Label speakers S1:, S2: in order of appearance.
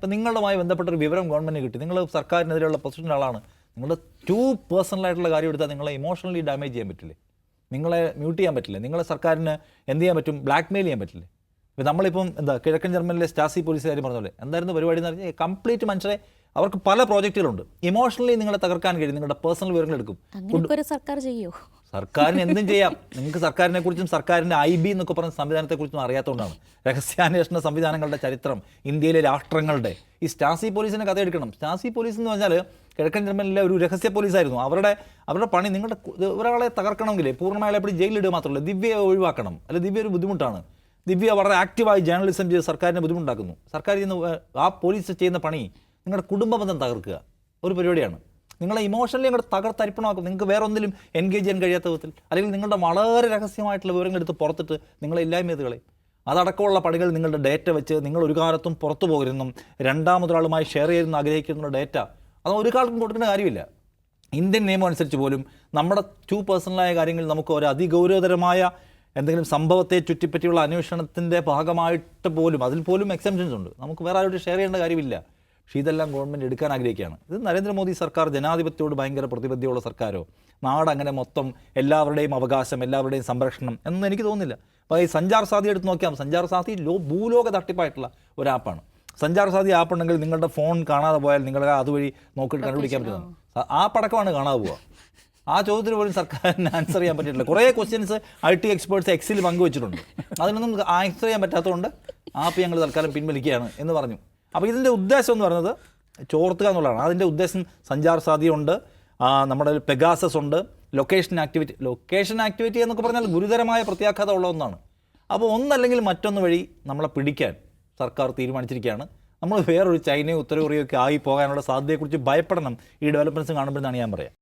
S1: ഇപ്പം നിങ്ങളുമായി ബന്ധപ്പെട്ട ഒരു വിവരം ഗവൺമെൻറ് കിട്ടി, നിങ്ങൾ സർക്കാരിനെതിരെയുള്ള പൊസിഷൻ്റെ ആളാണ്, നിങ്ങളുടെ പേഴ്സണലായിട്ടുള്ള കാര്യം എടുത്താൽ നിങ്ങളെ ഇമോഷണലി ഡാമേജ് ചെയ്യാൻ പറ്റില്ലേ, നിങ്ങളെ മ്യൂട്ട് ചെയ്യാൻ പറ്റില്ലേ, നിങ്ങളെ സർക്കാരിന് എന്ത് ചെയ്യാൻ പറ്റും, ബ്ലാക്ക് മെയിൽ ചെയ്യാൻ പറ്റില്ലേ. ഇപ്പോൾ നമ്മളിപ്പം കിഴക്കൻ ജർമ്മനിലെ സ്റ്റാസി പോലീസുകാർ പറഞ്ഞ എന്തായിരുന്നു പരിപാടി എന്ന് പറഞ്ഞാൽ കംപ്ലീറ്റ് മനുഷ്യരെ അവർക്ക് പല പ്രോജക്റ്റുകളുണ്ട്, ഇമോഷണലി നിങ്ങളെ തകർക്കാൻ കഴിയും, നിങ്ങളുടെ പേഴ്സണൽ വിവരങ്ങൾ എടുക്കും.
S2: സർക്കാർ ചെയ്യോ?
S1: സർക്കാരിന് എന്തും ചെയ്യാം. നിങ്ങൾക്ക് സർക്കാരിനെ കുറിച്ചും സർക്കാരിൻ്റെ IB എന്നൊക്കെ പറഞ്ഞ സംവിധാനത്തെക്കുറിച്ചും അറിയാത്തതുകൊണ്ടാണ്. രഹസ്യാന്വേഷണ സംവിധാനങ്ങളുടെ ചരിത്രം, ഇന്ത്യയിലെ രാഷ്ട്രങ്ങളുടെ ഈ സ്റ്റാസി പോലീസിനെ കഥ എടുക്കണം. സ്റ്റാസി പോലീസ് എന്ന് പറഞ്ഞാൽ കിഴക്കൻ ജർമ്മനിലെ ഒരു രഹസ്യ പോലീസായിരുന്നു. അവരുടെ പണി നിങ്ങളുടെ ഒരാളെ തകർക്കണമെങ്കിൽ പൂർണ്ണമായ എപ്പോഴും ജയിലിടുക മാത്രമല്ല, ദിവ്യയെ ഒഴിവാക്കണം. അല്ലെ ദിവ്യ ഒരു ബുദ്ധിമുട്ടാണ്. ദിവ്യ വളരെ ആക്റ്റീവായി ജേർണലിസം ചെയ്ത് സർക്കാരിനെ ബുദ്ധിമുട്ടാക്കുന്നു. സർക്കാർ ചെയ്യുന്ന ആ പോലീസ് ചെയ്യുന്ന പണി നിങ്ങളുടെ കുടുംബ ബന്ധം തകർക്കുക ഒരു പരിപാടിയാണ്. നിങ്ങളെ ഇമോഷണലി അങ്ങോട്ട് തകർത്തരിപ്പണമാക്കും. നിങ്ങൾക്ക് വേറെ ഒന്നിലും എൻഗേജ് ചെയ്യാൻ കഴിയാത്ത വിധത്തിൽ, അല്ലെങ്കിൽ നിങ്ങളുടെ വളരെ രഹസ്യമായിട്ടുള്ള വിവരങ്ങൾ എടുത്ത് പുറത്തിട്ട് നിങ്ങളെ ഇല്ലായ്മ ചെയ്ത് കളയും. അതടക്കമുള്ള പണികൾ നിങ്ങളുടെ ഡേറ്റ വെച്ച് നിങ്ങൾ ഒരു കാലത്തും പുറത്തു പോകരുതെന്നും രണ്ടാമതൊരാളുമായി ഷെയർ ചെയ്യുന്ന ആഗ്രഹിക്കുന്ന ഡേറ്റ അത് ഒരു കാലത്തും കൊടുക്കേണ്ട കാര്യമില്ല. ഇന്ത്യൻ നിയമം അനുസരിച്ച് പോലും നമ്മുടെ പേഴ്സണലായ കാര്യങ്ങളിൽ നമുക്ക് ഒരു അതിഗൗരവതരമായ എന്തെങ്കിലും സംഭവത്തെ ചുറ്റിപ്പറ്റിയുള്ള അന്വേഷണത്തിൻ്റെ ഭാഗമായിട്ട് പോലും അതിൽ പോലും എക്സെപ്ഷൻസ് ഉണ്ട്. നമുക്ക് വേറെ ആരോട് ഷെയർ ചെയ്യേണ്ട കാര്യമില്ല. പക്ഷേ ഇതെല്ലാം ഗവൺമെൻറ് എടുക്കാൻ ആഗ്രഹിക്കുകയാണ്. ഇത് നരേന്ദ്രമോദി സർക്കാർ ജനാധിപത്യത്തോട് ഭയങ്കര പ്രതിബദ്ധതയുള്ള സർക്കാരോ, നാടങ്ങനെ മൊത്തം എല്ലാവരുടെയും അവകാശം, എല്ലാവരുടെയും സംരക്ഷണം എന്നൊന്നും എനിക്ക് തോന്നുന്നില്ല. അപ്പോൾ ഈ സഞ്ചാർ സാധി എടുത്ത് നോക്കിയാൽ സഞ്ചാർ സാധി ഭൂലോക തട്ടിപ്പായിട്ടുള്ള ഒരു ആപ്പാണ്. സഞ്ചാർ സാധി ആപ്പ് ഉണ്ടെങ്കിൽ നിങ്ങളുടെ ഫോൺ കാണാതെ പോയാൽ നിങ്ങൾക്ക് അതുവഴി നോക്കിയിട്ട് കണ്ടുപിടിക്കാൻ പറ്റുന്നതാണ്. ആ പടക്കമാണ് കാണാതെ പോവുക. ആ ചോദ്യത്തിന് പോലും സർക്കാരിന് ആൻസർ ചെയ്യാൻ പറ്റിയിട്ടില്ല. കുറേ ക്വസ്റ്റ്യൻസ് IT എക്സ്പേർട്സ് എക്സിൽ പങ്കുവച്ചിട്ടുണ്ട്. അതിനൊന്നും ആൻസർ ചെയ്യാൻ പറ്റാത്തതുകൊണ്ട് ആപ്പ് ഞങ്ങൾ തൽക്കാലം പിൻവലിക്കുകയാണ് എന്ന് പറഞ്ഞു. അപ്പോൾ ഇതിൻ്റെ ഉദ്ദേശം എന്ന് പറയുന്നത് ചോർത്തുക എന്നുള്ളതാണ്. അതിൻ്റെ ഉദ്ദേശം സഞ്ചാർ സാധ്യതയുണ്ട്, നമ്മുടെ പെഗാസസ് ഉണ്ട്, ലൊക്കേഷൻ ആക്ടിവിറ്റി എന്നൊക്കെ പറഞ്ഞാൽ ഗുരുതരമായ പ്രത്യാഘാതം ഉള്ള ഒന്നാണ്. അപ്പോൾ ഒന്നല്ലെങ്കിൽ മറ്റൊന്ന് വഴി നമ്മളെ പിടിക്കാൻ സർക്കാർ തീരുമാനിച്ചിരിക്കുകയാണ്. നമ്മൾ വേറൊരു ചൈനയോ ഉത്തര കൊറിയയോ ഒക്കെ ആയി പോകാനുള്ള സാധ്യതയെക്കുറിച്ച് ഭയപ്പെടണം ഈ ഡെവലപ്മെൻറ്റ്സ് കാണുമ്പോഴെന്നാണ് ഞാൻ പറയാം.